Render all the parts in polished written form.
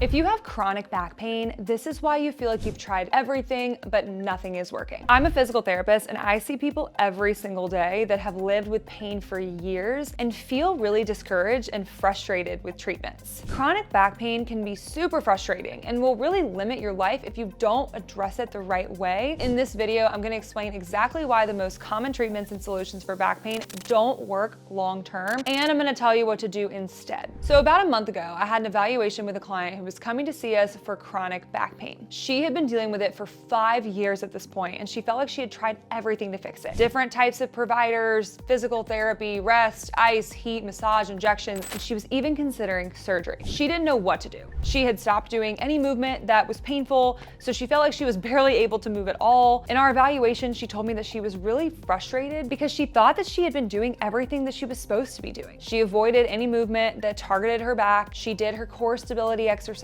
If you have chronic back pain, this is why you feel like you've tried everything, but nothing is working. I'm a physical therapist and I see people every single day that have lived with pain for years and feel really discouraged and frustrated with treatments. Chronic back pain can be super frustrating and will really limit your life if you don't address it the right way. In this video, I'm gonna explain exactly why the most common treatments and solutions for back pain don't work long-term, and I'm gonna tell you what to do instead. So about a month ago, I had an evaluation with a client who was coming to see us for chronic back pain. She had been dealing with it for 5 years at this point, and she felt like she had tried everything to fix it. Different types of providers, physical therapy, rest, ice, heat, massage, injections, and she was even considering surgery. She didn't know what to do. She had stopped doing any movement that was painful, so she felt like she was barely able to move at all. In our evaluation, she told me that she was really frustrated because she thought that she had been doing everything that she was supposed to be doing. She avoided any movement that targeted her back. She did her core stability exercises.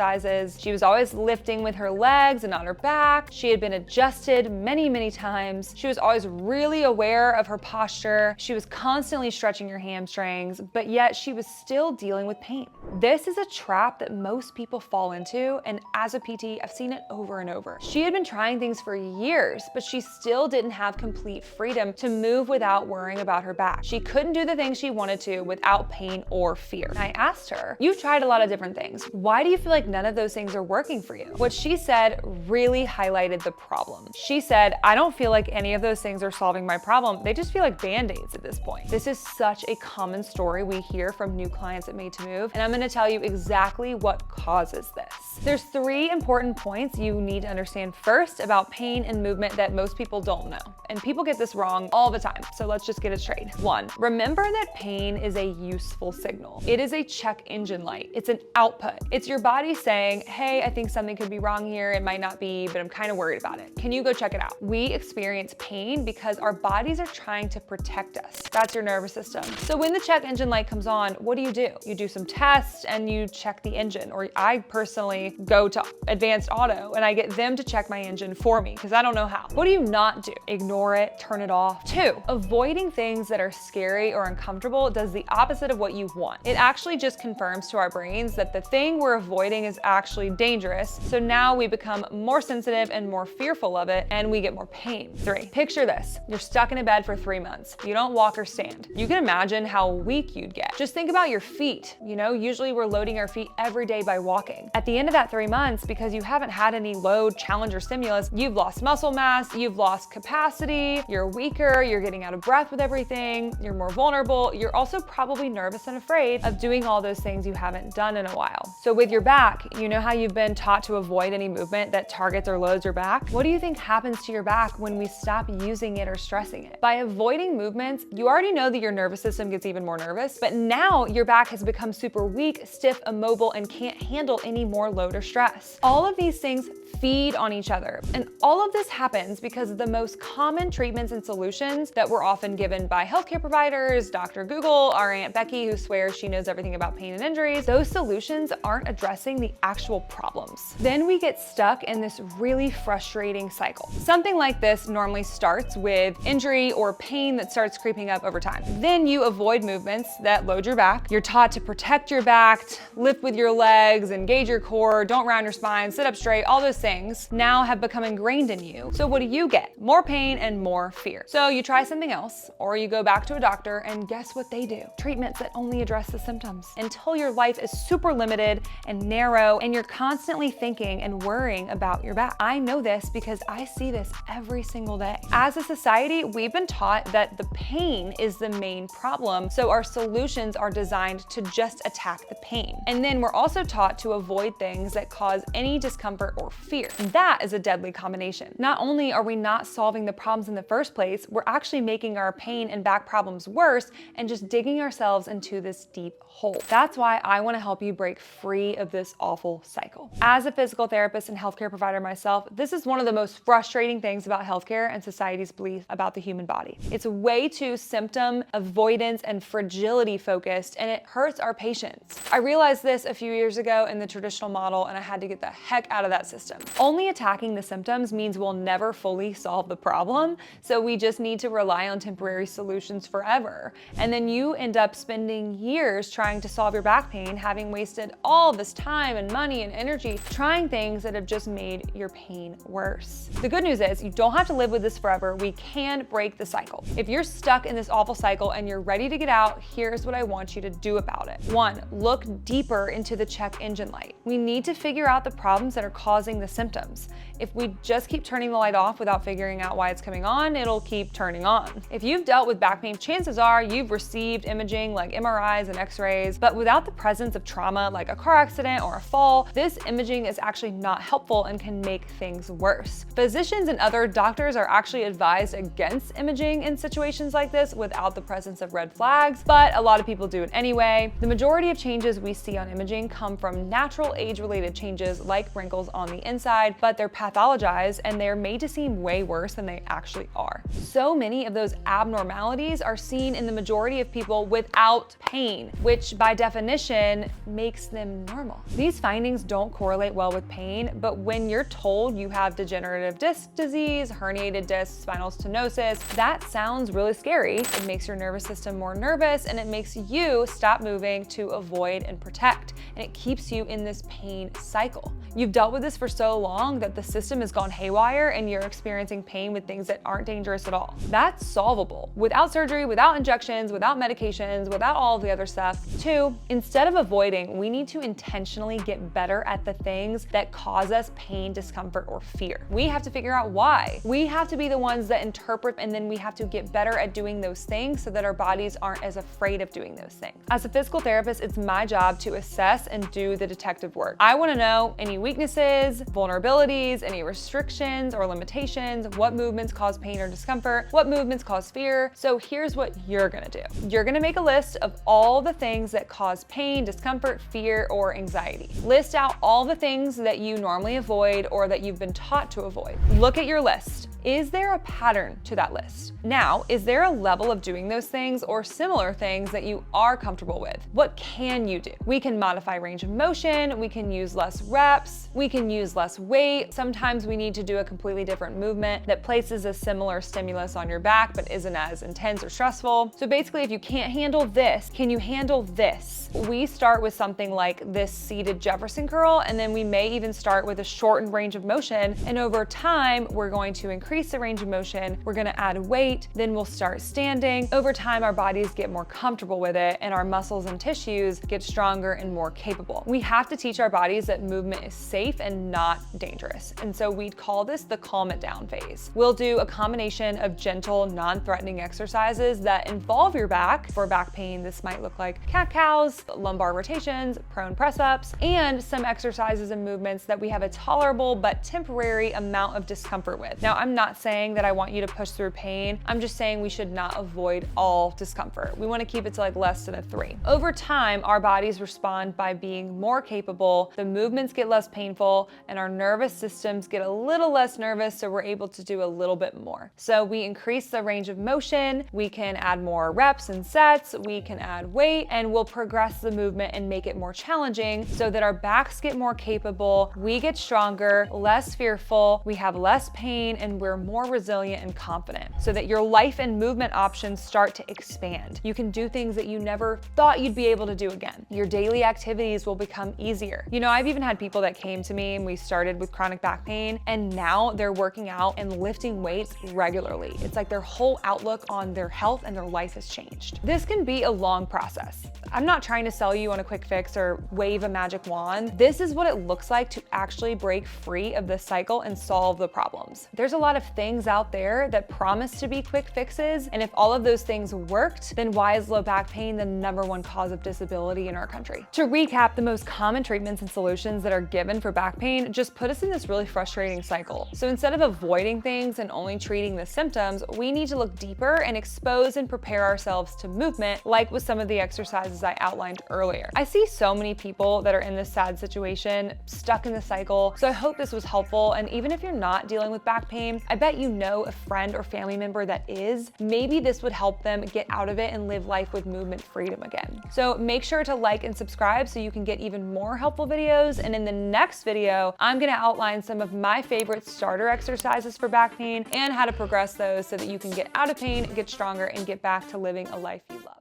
She was always lifting with her legs and not her back. She had been adjusted many times. She was always really aware of her posture. She was constantly stretching her hamstrings, but yet she was still dealing with pain. This is a trap that most people fall into, and as a PT, I've seen it over and over. She had been trying things for years, but she still didn't have complete freedom to move without worrying about her back. She couldn't do the things she wanted to without pain or fear. I asked her, "You've tried a lot of different things. Why do you feel like none of those things are working for you?" What she said really highlighted the problem. She said, "I don't feel like any of those things are solving my problem. They just feel like band-aids at this point." This is such a common story we hear from new clients at Made to Move, and I'm gonna tell you exactly what causes this. There's 3 important points you need to understand first about pain and movement that most people don't know. And people get this wrong all the time, so let's just get it straight. 1, remember that pain is a useful signal. It is a check engine light. It's an output. It's your body saying, "Hey, I think something could be wrong here. It might not be, but I'm kind of worried about it. Can you go check it out?" We experience pain because our bodies are trying to protect us. That's your nervous system. So when the check engine light comes on, what do? You do some tests and you check the engine, or I personally go to Advanced Auto and I get them to check my engine for me because I don't know how. What do you not do? Ignore it, turn it off. 2, avoiding things that are scary or uncomfortable does the opposite of what you want. It actually just confirms to our brains that the thing we're avoiding is actually dangerous. So now we become more sensitive and more fearful of it, and we get more pain. 3, picture this. You're stuck in a bed for 3 months. You don't walk or stand. You can imagine how weak you'd get. Just think about your feet. You know, usually we're loading our feet every day by walking. At the end of that 3 months, because you haven't had any load, challenge, or stimulus, you've lost muscle mass, you've lost capacity, you're weaker, you're getting out of breath with everything, you're more vulnerable. You're also probably nervous and afraid of doing all those things you haven't done in a while. So with your back, you know how you've been taught to avoid any movement that targets or loads your back? What do you think happens to your back when we stop using it or stressing it? By avoiding movements, you already know that your nervous system gets even more nervous, but now your back has become super weak, stiff, immobile, and can't handle any more load or stress. All of these things feed on each other. And all of this happens because of the most common treatments and solutions that we're often given by healthcare providers, Dr. Google, our Aunt Becky, who swears she knows everything about pain and injuries. Those solutions aren't addressing the actual problems. Then we get stuck in this really frustrating cycle. Something like this normally starts with injury or pain that starts creeping up over time. Then you avoid movements that load your back. You're taught to protect your back, lift with your legs, engage your core, don't round your spine, sit up straight. All those things now have become ingrained in you. So what do you get? More pain and more fear. So you try something else, or you go back to a doctor, and guess what they do? Treatments that only address the symptoms until your life is super limited and narrow, and you're constantly thinking and worrying about your back. I know this because I see this every single day. As a society, we've been taught that the pain is the main problem, so our solutions are designed to just attack the pain. And then we're also taught to avoid things that cause any discomfort or fear. That is a deadly combination. Not only are we not solving the problems in the first place, we're actually making our pain and back problems worse and just digging ourselves into this deep hole. That's why I want to help you break free of this awful cycle. As a physical therapist and healthcare provider myself, this is one of the most frustrating things about healthcare and society's belief about the human body. It's way too symptom avoidance and fragility focused, and it hurts our patients. I realized this a few years ago in the traditional model, and I had to get the heck out of that system. Only attacking the symptoms means we'll never fully solve the problem, so we just need to rely on temporary solutions forever. And then you end up spending years trying to solve your back pain, having wasted all this time time and money and energy trying things that have just made your pain worse. The good news is you don't have to live with this forever. We can break the cycle. If you're stuck in this awful cycle and you're ready to get out, here's what I want you to do about it. 1, look deeper into the check engine light. We need to figure out the problems that are causing the symptoms. If we just keep turning the light off without figuring out why it's coming on, it'll keep turning on. If you've dealt with back pain, chances are you've received imaging like MRIs and X-rays, but without the presence of trauma like a car accident or a fall, this imaging is actually not helpful and can make things worse. Physicians and other doctors are actually advised against imaging in situations like this without the presence of red flags, but a lot of people do it anyway. The majority of changes we see on imaging come from natural age-related changes like wrinkles on the inside, but they're pathologized and they're made to seem way worse than they actually are. So many of those abnormalities are seen in the majority of people without pain, which by definition makes them normal. These findings don't correlate well with pain, but when you're told you have degenerative disc disease, herniated disc, spinal stenosis, that sounds really scary. It makes your nervous system more nervous and it makes you stop moving to avoid and protect, and it keeps you in this pain cycle. You've dealt with this for so long that the system has gone haywire and you're experiencing pain with things that aren't dangerous at all. That's solvable without surgery, without injections, without medications, without all of the other stuff. 2, instead of avoiding, we need to intentionally get better at the things that cause us pain, discomfort, or fear. We have to figure out why. We have to be the ones that interpret, and then we have to get better at doing those things so that our bodies aren't as afraid of doing those things. As a physical therapist, it's my job to assess and do the detective work. I want to know any weaknesses, vulnerabilities, any restrictions or limitations, what movements cause pain or discomfort, what movements cause fear. So here's what you're gonna do. You're gonna make a list of all the things that cause pain, discomfort, fear, or anxiety. List out all the things that you normally avoid or that you've been taught to avoid. Look at your list. Is there a pattern to that list? Now, is there a level of doing those things or similar things that you are comfortable with? What can you do? We can modify range of motion, we can use less reps, we can use less weight. Sometimes we need to do a completely different movement that places a similar stimulus on your back but isn't as intense or stressful. So basically, if you can't handle this, can you handle this? We start with something like this seated Jefferson curl, and then we may even start with a shortened range of motion. And over time, we're going to increase the range of motion. We're gonna add weight, then we'll start standing. Over time, our bodies get more comfortable with it and our muscles and tissues get stronger and more capable. We have to teach our bodies that movement is safe and not dangerous. And so we'd call this the calm it down phase. We'll do a combination of gentle, non-threatening exercises that involve your back. For back pain, this might look like cat-cows, lumbar rotations, prone press-ups, and some exercises and movements that we have a tolerable but temporary amount of discomfort with. Now, I'm not saying that I want you to push through pain. I'm just saying we should not avoid all discomfort. We want to keep it to like less than a 3. Over time, our bodies respond by being more capable, the movements get less painful, and our nervous systems get a little less nervous, so we're able to do a little bit more. So we increase the range of motion, we can add more reps and sets, we can add weight, and we'll progress the movement and make it more challenging so that our backs get more capable, we get stronger, less fearful, we have less pain, and we're more resilient and confident, so that your life and movement options start to expand. You can do things that you never thought you'd be able to do again. Your daily activities will become easier. You know, I've even had people that came to me and we started with chronic back pain, and now they're working out and lifting weights regularly. It's like their whole outlook on their health and their life has changed. This can be a long process. I'm not trying to sell you on a quick fix or wave a magic wand. This is what it looks like to actually break free of this cycle and solve the problems. There's a lot of things out there that promise to be quick fixes, and if all of those things worked, then why is low back pain the #1 cause of disability in our country? To recap, the most common treatments and solutions that are given for back pain just put us in this really frustrating cycle. So instead of avoiding things and only treating the symptoms, we need to look deeper and expose and prepare ourselves to movement, like with some of the exercises I outlined earlier. I see so many people that are in this sad situation, stuck in the cycle, so I hope this was helpful. And even if you're not dealing with back pain, I bet you know a friend or family member that is. Maybe this would help them get out of it and live life with movement freedom again. So make sure to like and subscribe so you can get even more helpful videos. And in the next video, I'm gonna outline some of my favorite starter exercises for back pain and how to progress those so that you can get out of pain, get stronger, and get back to living a life you love.